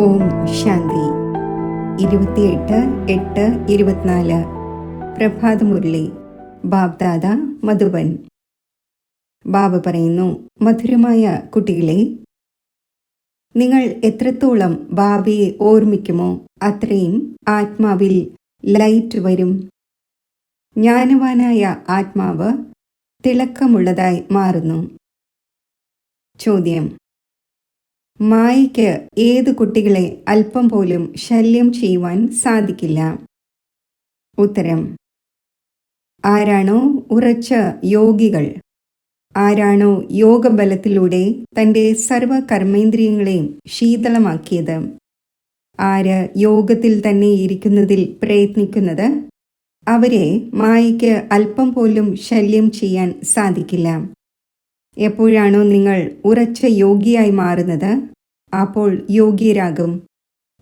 ഓം ശാന്തി. 28/8/24 പ്രഭാതമുരളി. ബാബ്ദാദ, മധുബൻ. ബാബ പറയുന്നു, മധുരമായ കുട്ടികളെ, നിങ്ങൾ എത്രത്തോളം ബാബയെ ഓർമ്മിക്കുമോ അത്രയും ആത്മാവിൽ ലൈറ്റ് വരും. ജ്ഞാനവാനായ ആത്മാവ് തിളക്കമുള്ളതായി മാറുന്നു. ചോദ്യം: മായയ്ക്ക് ഏത് കുട്ടികളെ അല്പം പോലും ശല്യം ചെയ്യുവാൻ സാധിക്കില്ല? ഉത്തരം: ആരാണോ ഉറച്ച യോഗികൾ, ആരാണോ യോഗബലത്തിലൂടെ തൻ്റെ സർവ കർമ്മേന്ദ്രിയങ്ങളെയും ശീതളമാക്കിയത്, ആര് യോഗത്തിൽ തന്നെ ഇരിക്കുന്നതിൽ പ്രയത്നിക്കുന്നത്, അവരെ മായയ്ക്ക് അല്പം പോലും ശല്യം ചെയ്യാൻ സാധിക്കില്ല. എപ്പോഴാണോ നിങ്ങൾ ഉറച്ച യോഗിയായി മാറുന്നത്, അപ്പോൾ യോഗ്യരാകും.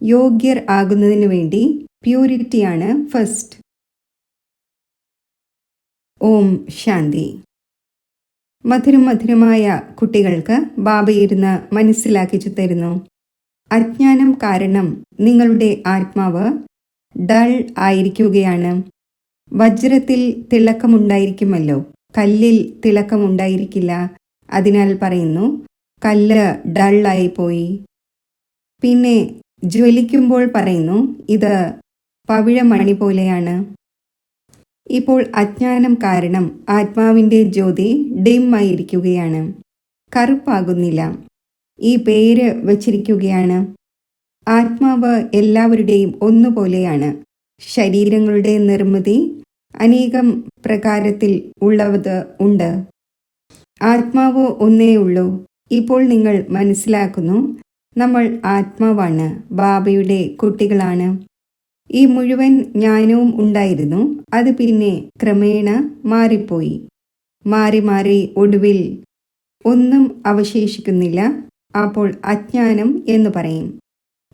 യോഗ്യർ ആകുന്നതിനു വേണ്ടി പ്യൂരിറ്റിയാണ് ഫസ്റ്റ്. ഓം ശാന്തി. മധുരമായ കുട്ടികൾക്ക് ബാബയിരുന്ന് മനസ്സിലാക്കിച്ചു തരുന്നു. അജ്ഞാനം കാരണം നിങ്ങളുടെ ആത്മാവ് ഡൾ ആയിരിക്കുകയാണ്. വജ്രത്തിൽ തിളക്കമുണ്ടായിരിക്കുമല്ലോ, കല്ലിൽ തിളക്കമുണ്ടായിരിക്കില്ല. അതിനാൽ പറയുന്നു, കല്ല് ഡള്ളായിപ്പോയി. പിന്നെ ജ്വലിക്കുമ്പോൾ പറയുന്നു, ഇത് പവിഴമണി പോലെയാണ്. ഇപ്പോൾ അജ്ഞാനം കാരണം ആത്മാവിൻ്റെ ജ്യോതി ഡിം ആയിരിക്കുകയാണ്, കറുപ്പാകുന്നില്ല. ഈ പേര് വച്ചിരിക്കുകയാണ്. ആത്മാവ് എല്ലാവരുടെയും ഒന്നുപോലെയാണ്. ശരീരങ്ങളുടെ നിർമ്മിതി അനേകം പ്രകാരത്തിൽ ഉള്ളത് ഉണ്ട്. ആത്മാവ് ഒന്നേ ഉള്ളൂ. ഇപ്പോൾ നിങ്ങൾ മനസ്സിലാക്കുന്നു, നമ്മൾ ആത്മാവാണ്, ബാബയുടെ കുട്ടികളാണ്. ഈ മുഴുവൻ ജ്ഞാനവും ഉണ്ടായിരുന്നു. അത് പിന്നെ ക്രമേണ മാറിപ്പോയി. മാറി ഒടുവിൽ ഒന്നും അവശേഷിക്കുന്നില്ല. അപ്പോൾ അജ്ഞാനം എന്ന് പറയും.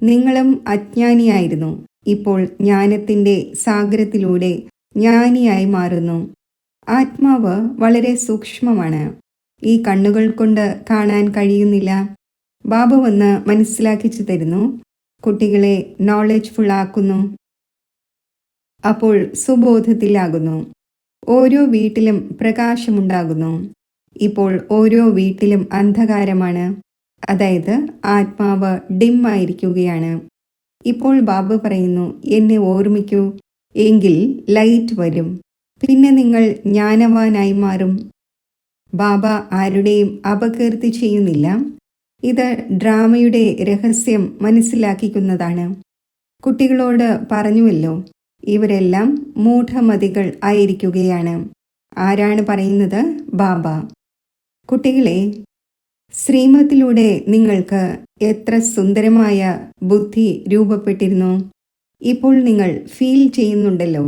നിങ്ങളും അജ്ഞാനിയായിരുന്നു. ഇപ്പോൾ ജ്ഞാനത്തിൻ്റെ സാഗരത്തിലൂടെ ജ്ഞാനിയായി മാറുന്നു. ആത്മാവ് വളരെ സൂക്ഷ്മമാണ്. ഈ കണ്ണുകൾ കൊണ്ട് കാണാൻ കഴിയുന്നില്ല. ബാബ വന്ന് മനസ്സിലാക്കിച്ചു തരുന്നു, കുട്ടികളെ നോളജ്ഫുൾ ആക്കുന്നു. അപ്പോൾ സുബോധത്തിലാകുന്നു. ഓരോ വീട്ടിലും പ്രകാശമുണ്ടാകുന്നു. ഇപ്പോൾ ഓരോ വീട്ടിലും അന്ധകാരമാണ്. അതായത് ആത്മാവ് ഡിം ആയിരിക്കുകയാണ്. ഇപ്പോൾ ബാബ പറയുന്നു, എന്നെ ഓർമ്മിക്കൂ, എങ്കിൽ ലൈറ്റ് വരും. പിന്നെ നിങ്ങൾ ജ്ഞാനവാനായി മാറും. ബാബ ആരുടെയും അപകീർത്തി ചെയ്യുന്നില്ല. ഇത് ഡ്രാമയുടെ രഹസ്യം മനസ്സിലാക്കിക്കുന്നതാണ്. കുട്ടികളോട് പറഞ്ഞുവല്ലോ, ഇവരെല്ലാം മൂഢമതികൾ ആയിരിക്കുകയാണ്. ആരാണ് പറയുന്നത്? ബാബ. കുട്ടികളെ, ശ്രീമത്തിലൂടെ നിങ്ങൾക്ക് എത്ര സുന്ദരമായ ബുദ്ധി രൂപപ്പെട്ടിരുന്നു. ഇപ്പോൾ നിങ്ങൾ ഫീൽ ചെയ്യുന്നുണ്ടല്ലോ,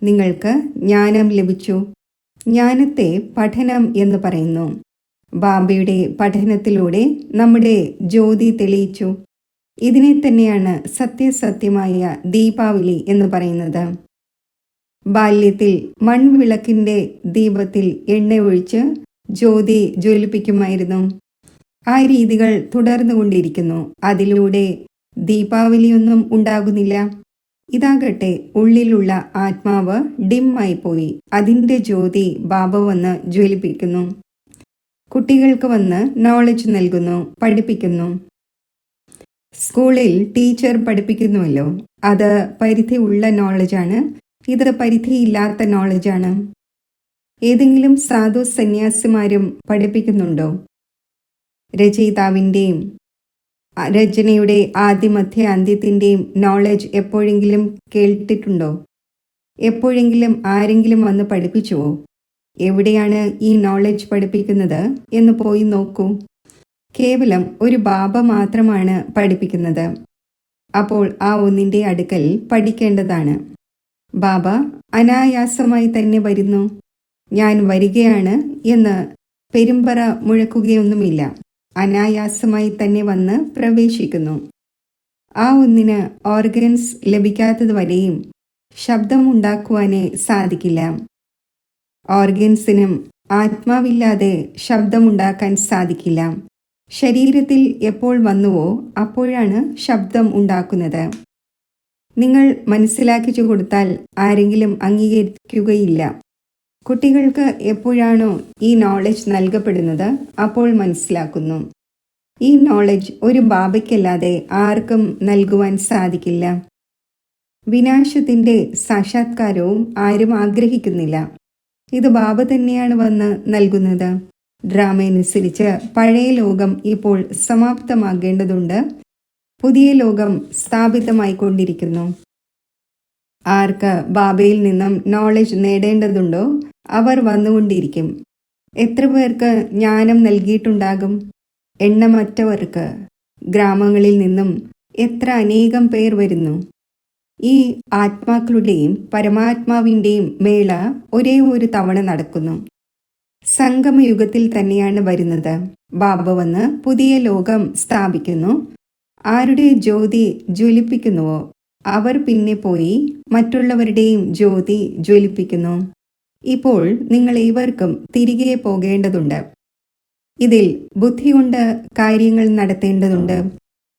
നിങ്ങൾക്ക് ജ്ഞാനം ലഭിച്ചു. ജ്ഞാനത്തെ പഠനം എന്ന് പറയുന്നു. ബാബയുടെ പഠനത്തിലൂടെ നമ്മുടെ ജ്യോതി തെളിയിച്ചു. ഇതിനെ തന്നെയാണ് സത്യസത്യമായ ദീപാവലി എന്ന് പറയുന്നത്. ബാല്യത്തിൽ മൺവിളക്കിൻ്റെ ദീപത്തിൽ എണ്ണ ഒഴിച്ച് ജ്യോതി ജ്വലിപ്പിക്കുമായിരുന്നു. ആ രീതികൾ തുടർന്നുകൊണ്ടിരിക്കുന്നു. അതിലൂടെ ദീപാവലിയൊന്നും ഉണ്ടാകുന്നില്ല. ഇതാകട്ടെ, ഉള്ളിലുള്ള ആത്മാവ് ഡിം ആയിപ്പോയി. അതിൻ്റെ ജ്യോതി ബാബ വന്ന് ജ്വലിപ്പിക്കുന്നു. കുട്ടികൾക്ക് വന്ന് നോളജ് നൽകുന്നു, പഠിപ്പിക്കുന്നു. സ്കൂളിൽ ടീച്ചർ പഠിപ്പിക്കുന്നുവല്ലോ, അത് പരിധി ഉള്ള നോളജാണ്. ഇത് പരിധിയില്ലാത്ത നോളജാണ്. ഏതെങ്കിലും സാധു സന്യാസിമാരും പഠിപ്പിക്കുന്നുണ്ടോ? രചയിതാവിൻ്റെയും രചനയുടെ ആദ്യമധ്യ അന്ത്യത്തിൻ്റെയും നോളജ് എപ്പോഴെങ്കിലും കേട്ടിട്ടുണ്ടോ? എപ്പോഴെങ്കിലും ആരെങ്കിലും വന്ന് പഠിപ്പിച്ചുവോ? എവിടെയാണ് ഈ നോളജ് പഠിപ്പിക്കുന്നത് എന്ന് പോയി നോക്കൂ. കേവലം ഒരു ബാബ മാത്രമാണ് പഠിപ്പിക്കുന്നത്. അപ്പോൾ ആ ഒന്നിൻ്റെ അടുക്കൽ പഠിക്കേണ്ടതാണ്. ബാബ അനായാസമായി തന്നെ വരുന്നു. ഞാൻ വരികയാണ് എന്ന് പെരുമ്പറ മുഴക്കുകയൊന്നുമില്ല. അനായാസമായി തന്നെ വന്ന് പ്രവേശിക്കുന്നു. ആ ഒന്നിന് ഓർഗൻസ് ലഭിക്കാത്തതുവരെയും ശബ്ദമുണ്ടാക്കുവാനേ സാധിക്കില്ല. ഓർഗൻസിനും ആത്മാവില്ലാതെ ശബ്ദമുണ്ടാക്കാൻ സാധിക്കില്ല. ശരീരത്തിൽ എപ്പോൾ വന്നുവോ അപ്പോഴാണ് ശബ്ദം ഉണ്ടാക്കുന്നത്. നിങ്ങൾ മനസ്സിലാക്കിച്ചു കൊടുത്താൽ ആരെങ്കിലും അംഗീകരിക്കുകയില്ല. കുട്ടികൾക്ക് എപ്പോഴാണോ ഈ നോളജ് നൽകപ്പെടുന്നത് അപ്പോൾ മനസ്സിലാക്കുന്നു. ഈ നോളജ് ഒരു ബാബയ്ക്കല്ലാതെ ആർക്കും നൽകുവാൻ സാധിക്കില്ല. വിനാശത്തിന്റെ സാക്ഷാത്കാരവും ആരും ആഗ്രഹിക്കുന്നില്ല. ഇത് ബാബ തന്നെയാണ് വന്ന് നൽകുന്നത്. ഡ്രാമയനുസരിച്ച് പഴയ ലോകം ഇപ്പോൾ സമാപ്തമാകേണ്ടതുണ്ട്. പുതിയ ലോകം സ്ഥാപിതമായിക്കൊണ്ടിരിക്കുന്നു. ആർക്ക് ബാബയിൽ നിന്നും നോളജ് നേടേണ്ടതുണ്ടോ അവർ വന്നുകൊണ്ടിരിക്കും. എത്ര പേർക്ക് ജ്ഞാനം നൽകിയിട്ടുണ്ടാകും? എണ്ണമറ്റവർക്ക്. ഗ്രാമങ്ങളിൽ നിന്നും എത്ര അനേകം പേർ വരുന്നു. ഈ ആത്മാക്കളുടെയും പരമാത്മാവിൻ്റെയും മേള ഒരേ ഒരു തവണ നടക്കുന്നു. സംഗമയുഗത്തിൽ തന്നെയാണ് വരുന്നത്. ബാബ വന്ന് പുതിയ ലോകം സ്ഥാപിക്കുന്നു. ആരുടെ ജ്യോതി ജ്വലിപ്പിക്കുന്നുവോ അവർ പിന്നെ പോയി മറ്റുള്ളവരുടെയും ജ്യോതി ജ്വലിപ്പിക്കുന്നു. ഇപ്പോൾ നിങ്ങൾ ഏവർക്കും തിരികെ പോകേണ്ടതുണ്ട്. ഇതിൽ ബുദ്ധി കൊണ്ട് കാര്യങ്ങൾ നടത്തേണ്ടതുണ്ട്.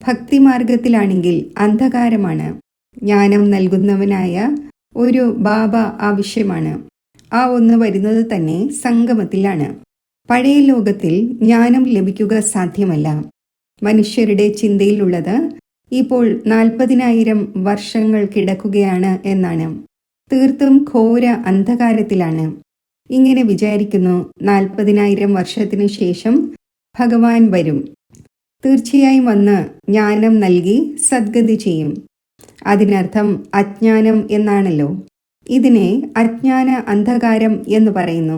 ഭക്തിമാർഗത്തിലാണെങ്കിൽ അന്ധകാരമാണ്. ജ്ഞാനം നൽകുന്നവനായ ഒരു ബാബ ആവശ്യമാണ്. ആ ഒന്ന് വരുന്നത് തന്നെ സംഗമത്തിലാണ്. പഴയ ലോകത്തിൽ ജ്ഞാനം ലഭിക്കുക സാധ്യമല്ല. മനുഷ്യരുടെ ചിന്തയിലുള്ളത് ഇപ്പോൾ 40,000 വർഷങ്ങൾ കിടക്കുകയാണ് എന്നാണ്. തീർത്തും ഘോര അന്ധകാരത്തിലാണ്. ഇങ്ങനെ വിചാരിക്കുന്നു, 40,000 വർഷത്തിനു ശേഷം ഭഗവാൻ വരും. തീർച്ചയായും വന്ന് ജ്ഞാനം നൽകി സദ്ഗതി ചെയ്യും. അതിനർത്ഥം അജ്ഞാനം എന്നാണല്ലോ. ഇതിനെ അജ്ഞാന അന്ധകാരം എന്ന് പറയുന്നു.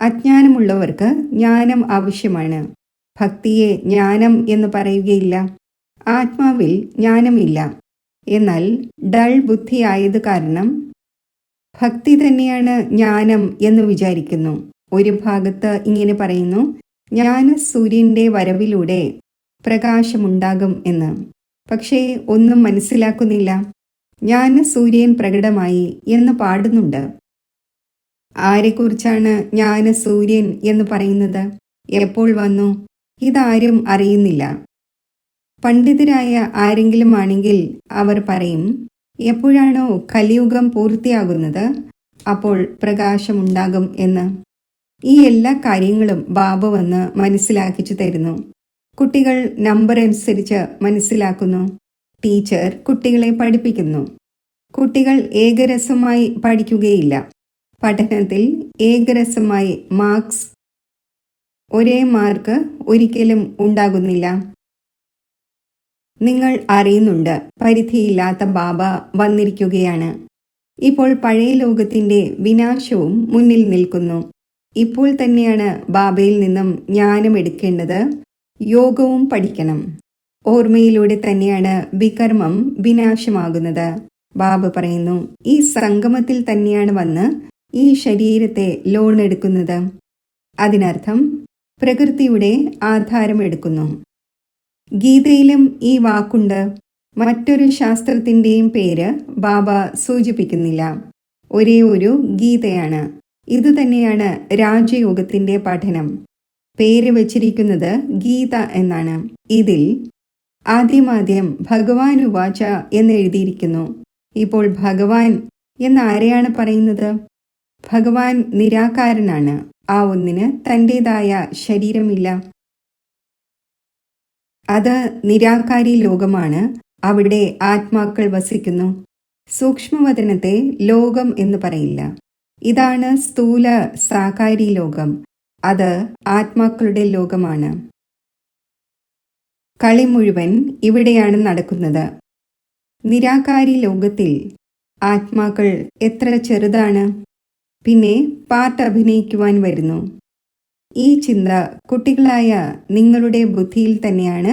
അജ്ഞാനമുള്ളവർക്ക് ജ്ഞാനം ആവശ്യമാണ്. ഭക്തിയെ ജ്ഞാനം എന്ന് പറയുകയില്ല. ആത്മാവിൽ ജ്ഞാനമില്ല. എന്നാൽ ഡൾ ബുദ്ധിയായത് കാരണം ഭക്തി തന്നെയാണ് ജ്ഞാനം എന്ന് വിചാരിക്കുന്നു. ഒരു ഭാഗത്ത് ഇങ്ങനെ പറയുന്നു, ജ്ഞാന സൂര്യന്റെ വരവിലൂടെ പ്രകാശമുണ്ടാകും എന്ന്. പക്ഷേ ഒന്നും മനസ്സിലാക്കുന്നില്ല. ജ്ഞാന സൂര്യൻ പ്രകടമായി എന്ന് പാടുന്നുണ്ട്. ആരെക്കുറിച്ചാണ് ജ്ഞാന സൂര്യൻ എന്ന് പറയുന്നത്? എപ്പോൾ വന്നു? ഇതാരും അറിയുന്നില്ല. പണ്ഡിതരായ ആരെങ്കിലും ആണെങ്കിൽ അവർ പറയും, എപ്പോഴാണോ കലിയുഗം പൂർത്തിയാകുന്നത് അപ്പോൾ പ്രകാശമുണ്ടാകും എന്ന്. ഈ എല്ലാ കാര്യങ്ങളും ബാബ വന്ന് മനസ്സിലാക്കിച്ചു തരുന്നു. കുട്ടികൾ നമ്പർ അനുസരിച്ച് മനസ്സിലാക്കുന്നു. ടീച്ചർ കുട്ടികളെ പഠിപ്പിക്കുന്നു. കുട്ടികൾ ഏകരസമായി പഠിക്കുകയില്ല. പഠനത്തിൽ ഏകരസമായി മാർക്സ് ഒരേ മാർക്ക് ഒരിക്കലും ഉണ്ടാകുന്നില്ല. നിങ്ങൾ അറിയുന്നുണ്ട്, പരിധിയില്ലാത്ത ബാബ വന്നിരിക്കുകയാണ്. ഇപ്പോൾ പഴയ ലോകത്തിന്റെ വിനാശവും മുന്നിൽ നിൽക്കുന്നു. ഇപ്പോൾ തന്നെയാണ് ബാബയിൽ നിന്നും ജ്ഞാനം എടുക്കേണ്ടത്. യോഗവും പഠിക്കണം. ഓർമ്മയിലൂടെ തന്നെയാണ് വികർമ്മം വിനാശമാകുന്നത്. ബാബ പറയുന്നു, ഈ സംഗമത്തിൽ തന്നെയാണ് വന്ന് ഈ ശരീരത്തെ ലോൺ എടുക്കുന്നത്. അതിനർത്ഥം പ്രകൃതിയുടെ ആധാരം എടുക്കുന്നു. ഗീതയിലും ഈ വാക്കുണ്ട്. മറ്റൊരു ശാസ്ത്രത്തിൻ്റെയും പേര് ബാബ സൂചിപ്പിക്കുന്നില്ല. ഒരേ ഒരു ഗീതയാണ്. ഇതുതന്നെയാണ് രാജയോഗത്തിന്റെ പഠനം. പേര് വച്ചിരിക്കുന്നത് ഗീത എന്നാണ്. ഇതിൽ ആദ്യമാദ്യം ഭഗവാൻ ഉവാച എന്ന് എഴുതിയിരിക്കുന്നു. ഇപ്പോൾ ഭഗവാൻ എന്ന് ആരെയാണ് പറയുന്നത്? ഭഗവാൻ നിരാകാരനാണ്. ആ ഒന്നിന് തൻ്റെതായ ശരീരമില്ല. അത് നിരാകാരി ലോകമാണ്. അവിടെ ആത്മാക്കൾ വസിക്കുന്നു. സൂക്ഷ്മവതനത്തെ ലോകം എന്ന് പറയില്ല. ഇതാണ് സ്ഥൂല സാകാരി ലോകം. അത് ആത്മാക്കളുടെ ലോകമാണ്. കളി മുഴുവൻ ഇവിടെയാണ് നടക്കുന്നത്. നിരാകാരി ലോകത്തിൽ ആത്മാക്കൾ എത്ര ചെറുതാണ്. പിന്നെ പാട്ട് അഭിനയിക്കുവാൻ വരുന്നു. ഈ ചിന്ത കുട്ടികളായ നിങ്ങളുടെ ബുദ്ധിയിൽ തന്നെയാണ്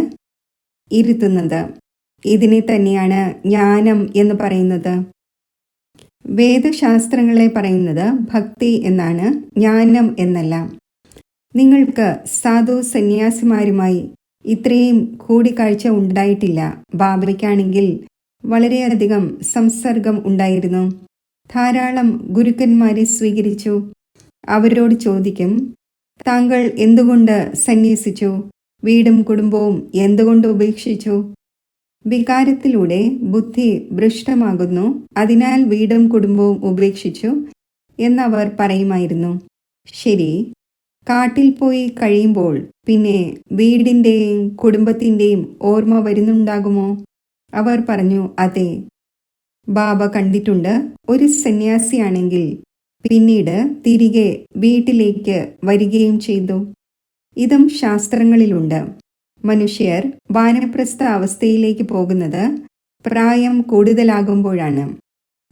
ഇരുത്തുന്നത്. ഇതിനെ തന്നെയാണ് ജ്ഞാനം എന്ന് പറയുന്നത്. വേദശാസ്ത്രങ്ങളെ പറയുന്നത് ഭക്തി എന്നാണ്, ജ്ഞാനം എന്നല്ല. നിങ്ങൾക്ക് സാധു സന്യാസിമാരുമായി ഇത്രയും കൂടിക്കാഴ്ച ഉണ്ടായിട്ടില്ല. ബാബയ്ക്കാണെങ്കിൽ വളരെയധികം സംസർഗം ഉണ്ടായിരുന്നു. ധാരാളം ഗുരുക്കന്മാരെ സ്വീകരിച്ചു. അവരോട് ചോദിക്കും, താങ്കൾ എന്തുകൊണ്ട് സന്യസിച്ചു? വീടും കുടുംബവും എന്തുകൊണ്ട് ഉപേക്ഷിച്ചു? വികാരത്തിലൂടെ ബുദ്ധി ഭ്രഷ്ടമാകുന്നു, അതിനാൽ വീടും കുടുംബവും ഉപേക്ഷിച്ചു എന്നവർ പറയുമായിരുന്നു. ശരി, കാട്ടിൽ പോയി കഴിയുമ്പോൾ പിന്നെ വീടിൻ്റെയും കുടുംബത്തിൻ്റെയും ഓർമ്മ വരുന്നുണ്ടാകുമോ? അവർ പറഞ്ഞു, അതെ. ബാബ കണ്ടിട്ടുണ്ട്, ഒരു സന്യാസിയാണെങ്കിൽ പിന്നീട് തിരികെ വീട്ടിലേക്ക് വരികയും ചെയ്തു. ഇതും ശാസ്ത്രങ്ങളിലുണ്ട്. മനുഷ്യർ വാനപ്രസ്ഥ അവസ്ഥയിലേക്ക് പോകുന്നത് പ്രായം കൂടുതലാകുമ്പോഴാണ്.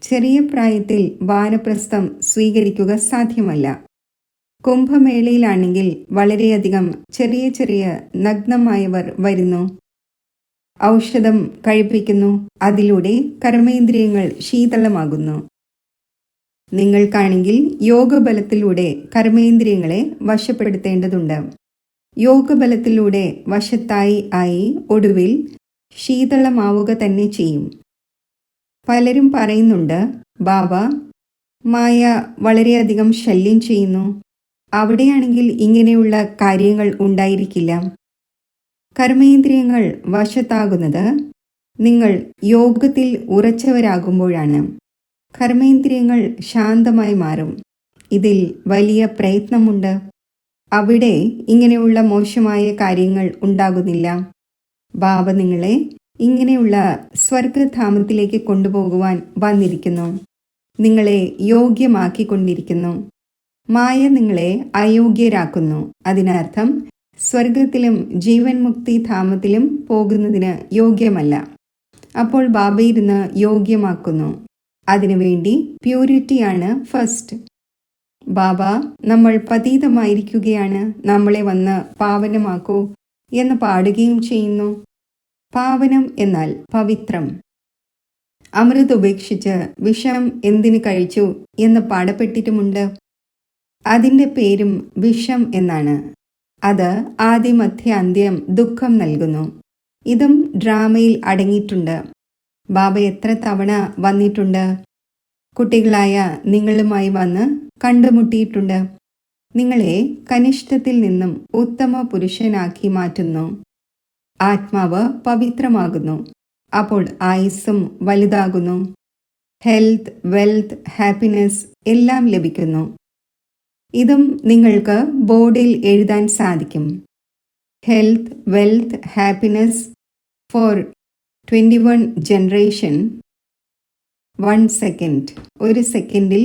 ചെറിയ പ്രായത്തിൽ വാനപ്രസ്ഥം സ്വീകരിക്കുക സാധ്യമല്ല. കുംഭമേളയിലാണെങ്കിൽ വളരെയധികം ചെറിയ ചെറിയ നഗ്നമായവർ വരുന്നു, ഔഷധം കഴിപ്പിക്കുന്നു. അതിലൂടെ കർമ്മേന്ദ്രിയങ്ങൾ ശീതളമാകുന്നു. നിങ്ങൾക്കാണെങ്കിൽ യോഗബലത്തിലൂടെ കർമ്മേന്ദ്രിയങ്ങളെ വശപ്പെടുത്തേണ്ടതുണ്ട്. യോഗബലത്തിലൂടെ വശത്തായി ആയി ഒടുവിൽ ശീതളമാവുക തന്നെ ചെയ്യും. പലരും പറയുന്നുണ്ട്, ബാബ, മായ വളരെയധികം ശല്യം ചെയ്യുന്നു. അവിടെയാണെങ്കിൽ ഇങ്ങനെയുള്ള കാര്യങ്ങൾ ഉണ്ടായിരിക്കില്ല. കർമ്മേന്ദ്രിയങ്ങൾ വശത്താകുന്നത് നിങ്ങൾ യോഗത്തിൽ ഉറച്ചവരാകുമ്പോഴാണ്. കർമ്മേന്ദ്രിയങ്ങൾ ശാന്തമായി മാറും. ഇതിൽ വലിയ പ്രയത്നമുണ്ട്. അവിടെ ഇങ്ങനെയുള്ള മോശമായ കാര്യങ്ങൾ ഉണ്ടാകുന്നില്ല. ബാബ നിങ്ങളെ ഇങ്ങനെയുള്ള സ്വർഗധാമത്തിലേക്ക് കൊണ്ടുപോകുവാൻ വന്നിരിക്കുന്നു. നിങ്ങളെ യോഗ്യമാക്കിക്കൊണ്ടിരിക്കുന്നു. മായ നിങ്ങളെ അയോഗ്യരാക്കുന്നു. അതിനർത്ഥം സ്വർഗത്തിലും ജീവൻ മുക്തി ധാമത്തിലും പോകുന്നതിന് യോഗ്യമല്ല. അപ്പോൾ ബാബ ഇരുന്ന് യോഗ്യമാക്കുന്നു. അതിനുവേണ്ടി പ്യൂരിറ്റിയാണ് ഫസ്റ്റ്. ബാബ, നമ്മൾ പതീതമായിരിക്കുകയാണ്, നമ്മളെ വന്ന് പാവനമാക്കൂ എന്ന് പാടുകയും ചെയ്യുന്നു. പാവനം എന്നാൽ പവിത്രം. അമൃത് ഉപേക്ഷിച്ച് വിഷം എന്തിനു കഴിച്ചു എന്ന് പാടപ്പെട്ടിട്ടുമുണ്ട്. അതിൻ്റെ പേരും വിഷം എന്നാണ്. അത് ആദിമധ്യ അന്ത്യം ദുഃഖം നൽകുന്നു. ഇതും ഡ്രാമയിൽ അടങ്ങിയിട്ടുണ്ട്. ബാബ എത്ര തവണ വന്നിട്ടുണ്ട്. കുട്ടികളായ നിങ്ങളുമായി വന്ന് കണ്ടുമുട്ടിയിട്ടുണ്ട്. നിങ്ങളെ കനിഷ്ഠത്തിൽ നിന്നും ഉത്തമ പുരുഷനാക്കി മാറ്റുന്നു. ആത്മാവ് പവിത്രമാകുന്നു. അപ്പോൾ ആയുസ്സും വലുതാകുന്നു. ഹെൽത്ത്, വെൽത്ത്, ഹാപ്പിനെസ് എല്ലാം ലഭിക്കുന്നു. ഇതും നിങ്ങൾക്ക് ബോർഡിൽ എഴുതാൻ സാധിക്കും. Health, wealth, happiness four 21 generation 1 second. ഒരു സെക്കൻഡിൽ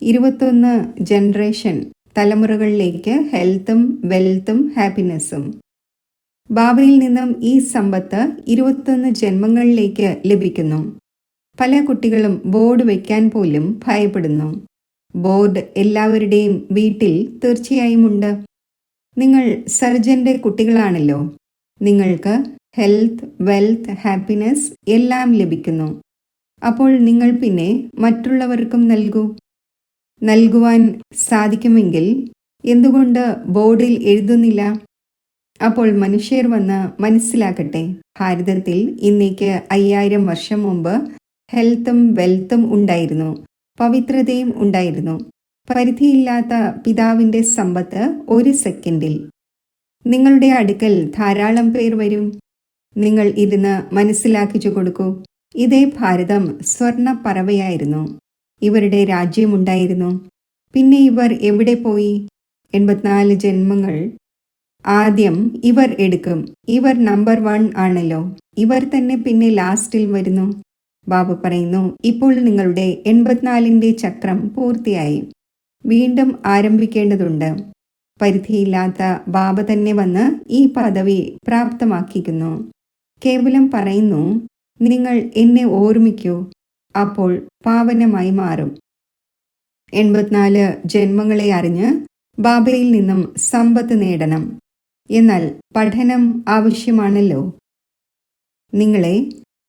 21 ജനറേഷൻ തലമുറകളിലേക്ക് ഹെൽത്തും വെൽത്തും ഹാപ്പിനെസ്സും. ബാബയിൽ നിന്നും ഈ സമ്പത്ത് 21 ജന്മങ്ങളിലേക്ക് ലഭിക്കുന്നു. പല കുട്ടികളും ബോർഡ് വയ്ക്കാൻ പോലും ഭയപ്പെടുന്നു. ബോർഡ് എല്ലാവരുടെയും വീട്ടിൽ തീർച്ചയായും ഉണ്ട്. നിങ്ങൾ സർജന്റെ കുട്ടികളാണല്ലോ. നിങ്ങൾക്ക് ഹെൽത്ത്, വെൽത്ത്, ഹാപ്പിനെസ് എല്ലാം ലഭിക്കുന്നു. അപ്പോൾ നിങ്ങൾ പിന്നെ മറ്റുള്ളവർക്കും നൽകുവാൻ സാധിക്കുമെങ്കിൽ എന്തുകൊണ്ട് ബോർഡിൽ എഴുതുന്നില്ല? അപ്പോൾ മനുഷ്യർ വന്ന് മനസ്സിലാക്കട്ടെ, ഭാരതത്തിൽ ഇന്നേക്ക് 5000 വർഷം മുമ്പ് ഹെൽത്തും വെൽത്തും ഉണ്ടായിരുന്നു, പവിത്രതയും ഉണ്ടായിരുന്നു. പരിധിയില്ലാത്ത പിതാവിൻ്റെ സമ്പത്ത് ഒരു സെക്കൻഡിൽ. നിങ്ങളുടെ അടുക്കൽ ധാരാളം പേർ വരും. നിങ്ങൾ ഇരുന്ന് മനസ്സിലാക്കിച്ചു കൊടുക്കൂ. ഇതേ ഭാരതം സ്വർണ്ണ പറവയായിരുന്നു. ഇവരുടെ രാജ്യമുണ്ടായിരുന്നു. പിന്നെ ഇവർ എവിടെ പോയി? 84 ജന്മങ്ങൾ ആദ്യം ഇവർ എടുക്കും. ഇവർ നമ്പർ 1 ആണല്ലോ. ഇവർ തന്നെ പിന്നെ ലാസ്റ്റിൽ വരുന്നു. ബാബ പറയുന്നു, ഇപ്പോൾ നിങ്ങളുടെ 84ന്റെ ചക്രം പൂർത്തിയായി. വീണ്ടും ആരംഭിക്കേണ്ടതുണ്ട്. പരിധിയില്ലാത്ത ബാബ തന്നെ വന്ന് ഈ പദവി പ്രാപ്തമാക്കിക്കുന്നു. കേവലം പറയുന്നു, നിങ്ങൾ എന്നെ ഓർമ്മിക്കൂ, അപ്പോൾ പാവനമായി മാറും. 84 ജന്മങ്ങളെ അറിഞ്ഞ് ബാബയിൽ നിന്നും സമ്പത്ത് നേടണം. എന്നാൽ പഠനം ആവശ്യമാണല്ലോ. നിങ്ങളെ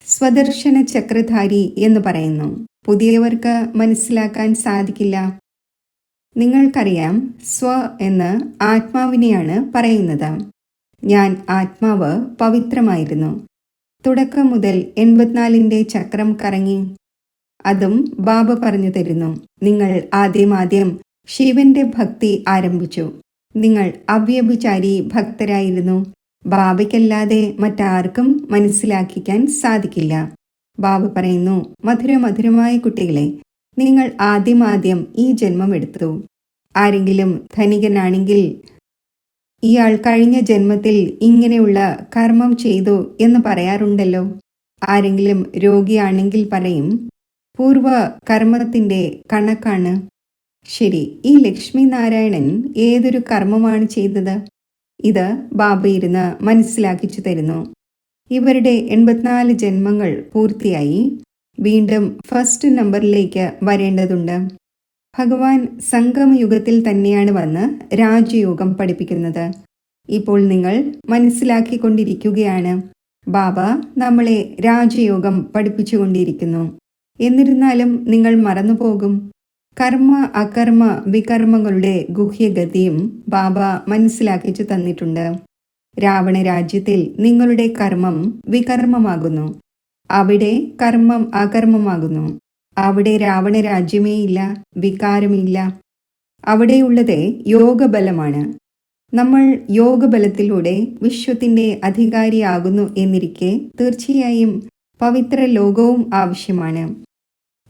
സ്വദർശന ചക്രധാരി എന്ന് പറയുന്നു. പുതിയവർക്ക് മനസ്സിലാക്കാൻ സാധിക്കില്ല. നിങ്ങൾക്കറിയാം, സ്വ എന്ന് ആത്മാവിനെയാണ് പറയുന്നത്. ഞാൻ ആത്മാവ് പവിത്രമായിരുന്നു. തുടക്കം മുതൽ 84ന്റെ ചക്രം കറങ്ങി. അതും ബാബ പറഞ്ഞു തരുന്നു. നിങ്ങൾ ആദ്യം ശിവന്റെ ഭക്തി ആരംഭിച്ചു. നിങ്ങൾ അവ്യഭിചാരി ഭക്തരായിരുന്നു. ബാബയ്ക്കല്ലാതെ മറ്റാർക്കും മനസ്സിലാക്കിക്കാൻ സാധിക്കില്ല. ബാബ പറയുന്നു, മധുരമധുരമായ കുട്ടികളെ, നിങ്ങൾ ആദ്യം ഈ ജന്മം എടുത്തു. ആരെങ്കിലും ധനികനാണെങ്കിൽ ഇയാൾ കഴിഞ്ഞ ജന്മത്തിൽ ഇങ്ങനെയുള്ള കർമ്മം ചെയ്തു എന്ന് പറയാറുണ്ടല്ലോ. ആരെങ്കിലും രോഗിയാണെങ്കിൽ പറയും, പൂർവ കർമ്മത്തിന്റെ കണക്കാണ്. ശരി, ഈ ലക്ഷ്മി നാരായണൻ ഏതൊരു കർമ്മമാണ് ചെയ്തത്? ഇത് ബാബ ഇരുന്ന് മനസ്സിലാക്കിച്ചു തരുന്നു. ഇവരുടെ 84 ജന്മങ്ങൾ പൂർത്തിയായി. വീണ്ടും ഫസ്റ്റ് നമ്പറിലേക്ക് വരേണ്ടതുണ്ട്. ഭഗവാൻ സംഗമയുഗത്തിൽ തന്നെയാണ് വന്ന് രാജയോഗം പഠിപ്പിക്കുന്നത്. ഇപ്പോൾ നിങ്ങൾ മനസ്സിലാക്കിക്കൊണ്ടിരിക്കുകയാണ്. ബാബ നമ്മളെ രാജയോഗം പഠിപ്പിച്ചുകൊണ്ടിരിക്കുന്നു. എന്നിരുന്നാലും നിങ്ങൾ മറന്നുപോകും. കർമ്മ അകർമ്മ വികർമ്മങ്ങളുടെ ഗുഹ്യഗതിയും ബാബ മനസ്സിലാക്കിച്ചു തന്നിട്ടുണ്ട്. രാവണ രാജ്യത്തിൽ നിങ്ങളുടെ കർമ്മം വികർമ്മമാകുന്നു. അവിടെ കർമ്മം അകർമ്മമാകുന്നു. അവിടെ രാവണ രാജ്യമേ ഇല്ല, വികാരമില്ല. അവിടെയുള്ളത് യോഗബലമാണ്. നമ്മൾ യോഗബലത്തിലൂടെ വിശ്വത്തിന്റെ അധികാരിയാകുന്നു എന്നിരിക്കെ തീർച്ചയായും പവിത്ര ലോകവും ആവശ്യമാണ്.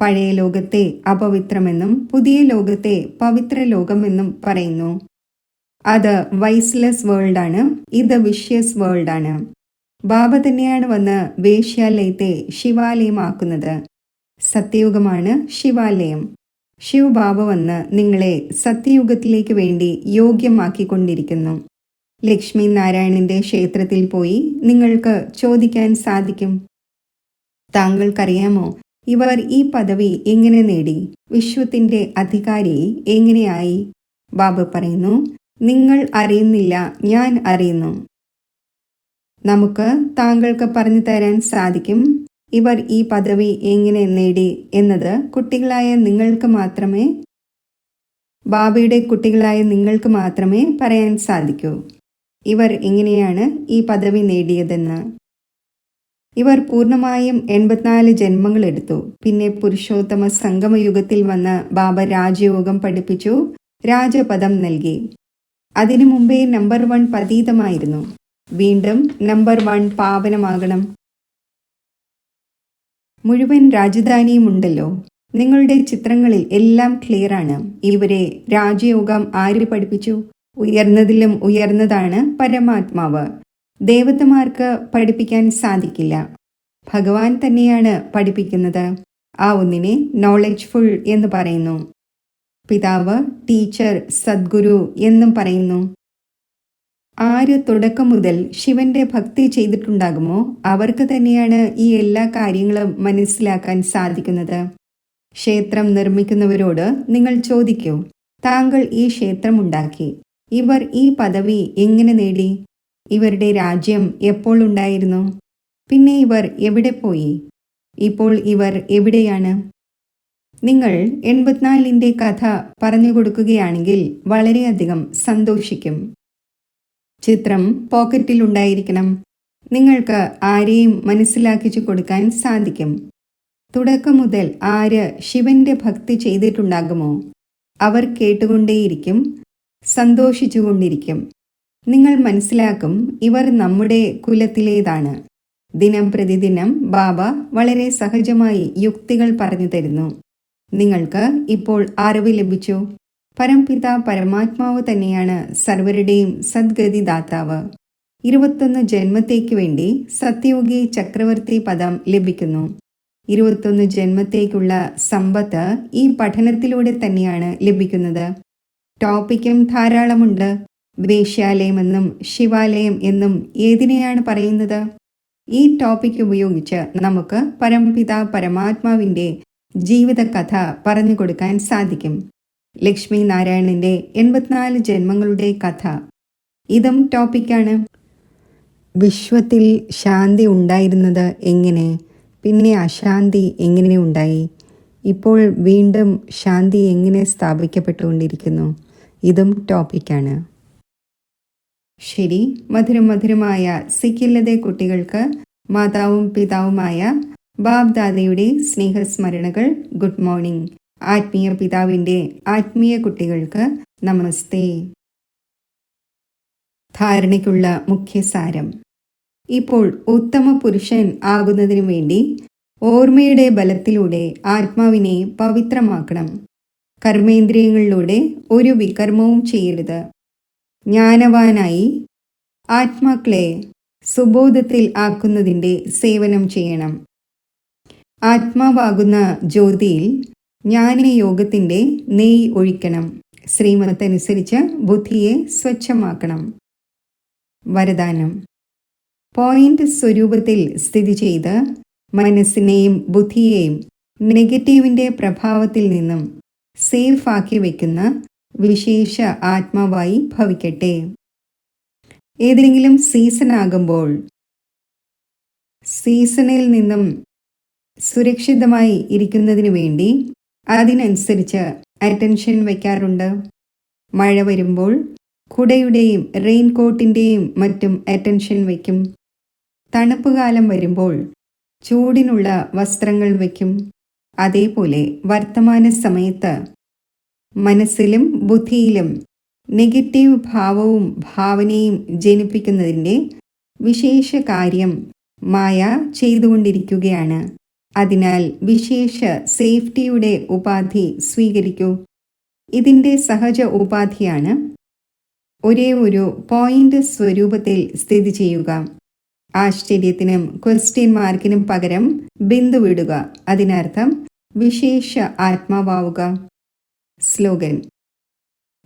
പഴയ ലോകത്തെ അപവിത്രമെന്നും പുതിയ ലോകത്തെ പവിത്ര ലോകമെന്നും പറയുന്നു. അത് വൈസ്ലെസ് വേൾഡാണ്, ഇത് വിഷ്യസ് വേൾഡാണ്. ബാബ തന്നെയാണ് വന്ന് വേശ്യാലയത്തെ ശിവാലയമാക്കുന്നത്. സത്യയുഗമാണ് ശിവാലയം. ശിവബാബ വന്ന് നിങ്ങളെ സത്യയുഗത്തിലേക്ക് വേണ്ടി യോഗ്യമാക്കിക്കൊണ്ടിരിക്കുന്നു. ലക്ഷ്മി നാരായണന്റെ ക്ഷേത്രത്തിൽ പോയി നിങ്ങൾക്ക് ചോദിക്കാൻ സാധിക്കും, താങ്കൾക്കറിയാമോ ഇവർ ഈ പദവി എങ്ങനെ നേടി? വിശ്വത്തിന്റെ അധികാരി എങ്ങനെയായി? ബാബ പറയുന്നു, നിങ്ങൾ അറിയുന്നില്ല, ഞാൻ അറിയുന്നു. നമുക്ക് താങ്കൾക്ക് പറഞ്ഞു തരാൻ സാധിക്കും. ഇവർ ഈ പദവി എങ്ങനെ നേടി എന്നത് കുട്ടികളായ നിങ്ങൾക്ക് മാത്രമേ, ബാബയുടെ കുട്ടികളായ നിങ്ങൾക്ക് മാത്രമേ പറയാൻ സാധിക്കൂ. ഇവർ എങ്ങനെയാണ് ഈ പദവി നേടിയതെന്ന്. ഇവർ പൂർണ്ണമായും 84 ജന്മങ്ങളെടുത്തു. പിന്നെ പുരുഷോത്തമ സംഗമയുഗത്തിൽ വന്ന് ബാബ രാജയോഗം പഠിപ്പിച്ചു, രാജപദം നൽകി. അതിനു മുമ്പേ നമ്പർ 1 പതീതമായിരുന്നു. വീണ്ടും നമ്പർ 1 പാവനമാകണം. മുഴുവൻ രാജധാനിയുമുണ്ടല്ലോ. നിങ്ങളുടെ ചിത്രങ്ങളിൽ എല്ലാം ക്ലിയറാണ്. ഇവരെ രാജയോഗം ആര് പഠിപ്പിച്ചു? ഉയർന്നതിലും ഉയർന്നതാണ് പരമാത്മാവ്. ദേവതമാർക്ക് പഠിപ്പിക്കാൻ സാധിക്കില്ല. ഭഗവാൻ തന്നെയാണ് പഠിപ്പിക്കുന്നത്. ആ ഒന്നിനെ നോളജ്ഫുൾ എന്ന് പറയുന്നു. പിതാവ്, ടീച്ചർ, സദ്ഗുരു എന്നും പറയുന്നു. ആര് തുടക്കം മുതൽ ശിവന്റെ ഭക്തി ചെയ്തിട്ടുണ്ടാകുമോ അവർക്ക് തന്നെയാണ് ഈ എല്ലാ കാര്യങ്ങളും മനസ്സിലാക്കാൻ സാധിക്കുന്നത്. ക്ഷേത്രം നിർമ്മിക്കുന്നവരോട് നിങ്ങൾ ചോദിക്കൂ, താങ്കൾ ഈ ക്ഷേത്രമുണ്ടാക്കി, ഇവർ ഈ പദവി എങ്ങനെ നേടി? ഇവരുടെ രാജ്യം എപ്പോൾ ഉണ്ടായിരുന്നു? പിന്നെ ഇവർ എവിടെ പോയി? ഇപ്പോൾ ഇവർ എവിടെയാണ്? നിങ്ങൾ 84ന്റെ കഥ പറഞ്ഞു കൊടുക്കുകയാണെങ്കിൽ വളരെയധികം സന്തോഷിക്കും. ചിത്രം പോക്കറ്റിൽ ഉണ്ടായിരിക്കണം. നിങ്ങൾക്ക് ആരെയും മനസ്സിലാക്കിച്ചു കൊടുക്കാൻ സാധിക്കും. തുടക്കം മുതൽ ആര് ശിവന്റെ ഭക്തി ചെയ്തിട്ടുണ്ടാകുമോ അവർ കേട്ടുകൊണ്ടേയിരിക്കും, സന്തോഷിച്ചുകൊണ്ടിരിക്കും. നിങ്ങൾ മനസ്സിലാക്കും, ഇവർ നമ്മുടെ കുലത്തിലേതാണ്. ദിനം പ്രതിദിനം ബാബ വളരെ സഹജമായി യുക്തികൾ പറഞ്ഞു തരുന്നു. നിങ്ങൾക്ക് ഇപ്പോൾ അറിവ് ലഭിച്ചു. പരംപിത പരമാത്മാവ് തന്നെയാണ് സർവരുടെയും സദ്ഗതി ദാതാവ്. 21 ജന്മത്തേക്ക് വേണ്ടി സത്യയോഗി ചക്രവർത്തി പദം ലഭിക്കുന്നു. 21 ജന്മത്തേക്കുള്ള സമ്പത്ത് ഈ പഠനത്തിലൂടെ തന്നെയാണ് ലഭിക്കുന്നത്. ടോപ്പിക്കും ധാരാളമുണ്ട്. വേശ്യാലയമെന്നും ശിവാലയം എന്നും ഏതിനെയാണ് പറയുന്നത്? ഈ ടോപ്പിക് ഉപയോഗിച്ച് നമുക്ക് പരംപിത പരമാത്മാവിന്റെ ജീവിതകഥ പറഞ്ഞു കൊടുക്കാൻ സാധിക്കും. ലക്ഷ്മി നാരായണന്റെ 84 ജന്മങ്ങളുടെ കഥ, ഇതും ടോപ്പിക്കാണ്. വിശ്വത്തിൽ ശാന്തി ഉണ്ടായിരുന്നത് എങ്ങനെ? പിന്നെ അശാന്തി എങ്ങനെ ഉണ്ടായി? ഇപ്പോൾ വീണ്ടും ശാന്തി എങ്ങനെ സ്ഥാപിക്കപ്പെട്ടുകൊണ്ടിരിക്കുന്നു? ഇതും ടോപ്പിക്കാണ്. ശരി, മധുരമധുരമായ സിക്കില്ലതെ കുട്ടികൾക്ക് മാതാവും പിതാവുമായ ബാബ്ദാദയുടെ സ്നേഹസ്മരണകൾ. Good morning. ആത്മീയ പിതാവിൻ്റെ ആത്മീയ കുട്ടികൾക്ക് നമസ്തേ. ധാരണയ്ക്കുള്ള മുഖ്യസാരം. ഇപ്പോൾ ഉത്തമ പുരുഷൻ ആകുന്നതിനു വേണ്ടി ഓർമ്മയുടെ ബലത്തിലൂടെ ആത്മാവിനെ പവിത്രമാക്കണം. കർമ്മേന്ദ്രിയങ്ങളിലൂടെ ഒരു വികർമ്മവും ചെയ്യരുത്. ജ്ഞാനവാനായി ആത്മാക്കളെ സുബോധത്തിൽ ആക്കുന്നതിൻ്റെ സേവനം ചെയ്യണം. ആത്മാവാകുന്ന ജ്യോതിയിൽ ജ്ഞാനയോഗത്തിൻ്റെ നെയ് ഒഴിക്കണം. ശ്രീമതനുസരിച്ച് ബുദ്ധിയെ സ്വച്ഛമാക്കണം. വരദാനം: പോയിന്റ് സ്വരൂപത്തിൽ സ്ഥിതി ചെയ്ത് മനസ്സിനെയും ബുദ്ധിയെയും നെഗറ്റീവിൻ്റെ പ്രഭാവത്തിൽ നിന്നും സേഫ് ആക്കി വയ്ക്കുന്ന വിശേഷ ആത്മാവായി ഭവിക്കട്ടെ. ഏതെങ്കിലും സീസൺ ആകുമ്പോൾ സീസണിൽ നിന്നും സുരക്ഷിതമായി ഇരിക്കുന്നതിന് വേണ്ടി അതിനനുസരിച്ച് അറ്റൻഷൻ വയ്ക്കാറുണ്ട്. മഴ വരുമ്പോൾ കുടയുടെയും റെയിൻകോട്ടിൻ്റെയും മറ്റും അറ്റൻഷൻ വയ്ക്കും. തണുപ്പ് കാലം വരുമ്പോൾ ചൂടിനുള്ള വസ്ത്രങ്ങൾ വയ്ക്കും. അതേപോലെ വർത്തമാന സമയത്ത് മനസ്സിലും ബുദ്ധിയിലും നെഗറ്റീവ് ഭാവവും ഭാവനയും ജനിപ്പിക്കുന്നതിൻ്റെ വിശേഷ കാര്യം മായ ചെയ്തുകൊണ്ടിരിക്കുകയാണ്. അതിനാൽ വിശേഷ സേഫ്റ്റിയുടെ ഉപാധി സ്വീകരിക്കൂ. ഇതിൻ്റെ സഹജ ഉപാധിയാണ് ഒരേ ഒരു പോയിന്റ് സ്വരൂപത്തിൽ സ്ഥിതി ചെയ്യുക. ആശ്ചര്യത്തിനും ക്വസ്റ്റ്യൻ മാർക്കിനും പകരം ബിന്ദു വിടുക. അതിനർത്ഥം വിശേഷ ആത്മാവാവുക. സ്ലോഗൻ: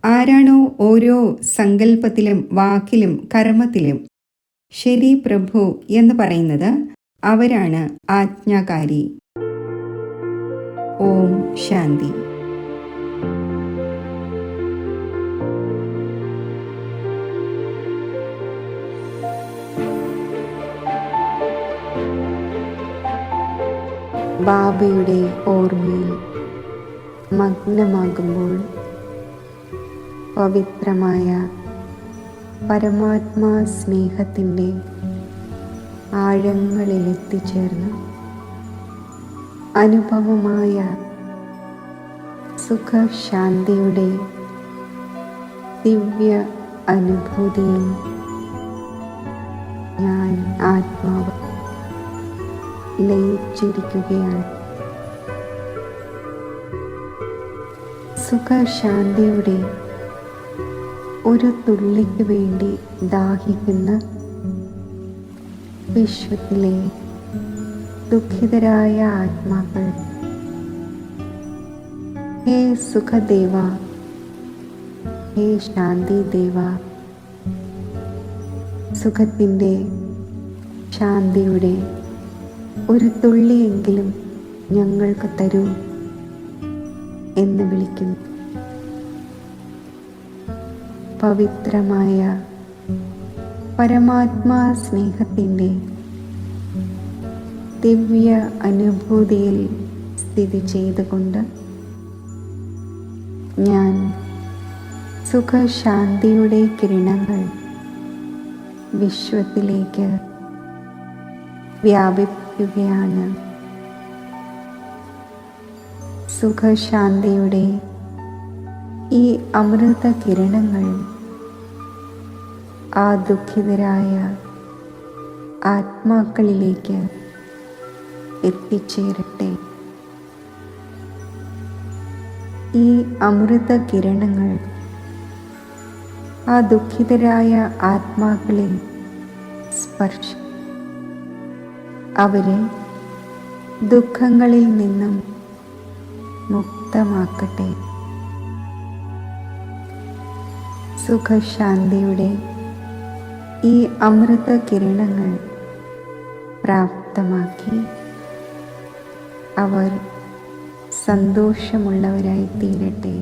ആരാണോ ഓരോ സങ്കല്പത്തിലും വാക്കിലും കർമ്മത്തിലും ശരി പ്രഭു എന്ന് പറയുന്നത് അവരാണ് ആജ്ഞാകാരി. ഓം ശാന്തി. ബാബയുടെ ഓർമ്മയിൽ മഗ്നമാകുമ്പോൾ പവിത്രമായ പരമാത്മാ സ്നേഹത്തിൻ്റെ ആഴങ്ങളിലെത്തിച്ചേർന്ന് അനുഭവമായ സുഖശാന്തിയുടെ ദിവ്യ അനുഭൂതിയിൽ ഞാൻ ആത്മാവ് ലയിച്ചിരിക്കുകയാണ്. സുഖശാന്തിയുടെ ഒരു തുള്ളിക്ക് വേണ്ടി ദാഹിക്കുന്ന വിശ്വത്തിലെ ദുഃഖിതരായ ആത്മാക്കൾ, ഹേ സുഖദേവ, ഹേ ശാന്തിദേവ, സുഖത്തിൻ്റെ ശാന്തിയുടെ ഒരു തുള്ളിയെങ്കിലും ഞങ്ങൾക്ക് തരൂ എന്ന് വിളിക്കുന്നു. പവിത്രമായ പരമാത്മാ സ്നേഹത്തിൻ്റെ ദിവ്യ അനുഭൂതിയിൽ സ്ഥിതി ചെയ്തുകൊണ്ട് ഞാൻ സുഖശാന്തിയുടെ കിരണങ്ങൾ വിശ്വത്തിലേക്ക് വ്യാപിപ്പിക്കുകയാണ്. സുഖശാന്തിയുടെ ഈ അമൃത കിരണങ്ങൾ ആ ദുഃഖിതരായ ആത്മാക്കളിലേക്ക് എത്തിച്ചേരട്ടെ. ഈ അമൃത കിരണങ്ങൾ ആ ദുഃഖിതരായ ആത്മാക്കളിൽ സ്പർശിക്കും. അവരെ ദുഃഖങ്ങളിൽ നിന്നും മുക്തമാക്കട്ടെ. സുഖശാന്തിയുടെ ഈ അമൃത കിരണങ്ങൾ പ്രാപ്തമാക്കി അവർ സന്തോഷമുള്ളവരായി തീരട്ടെ.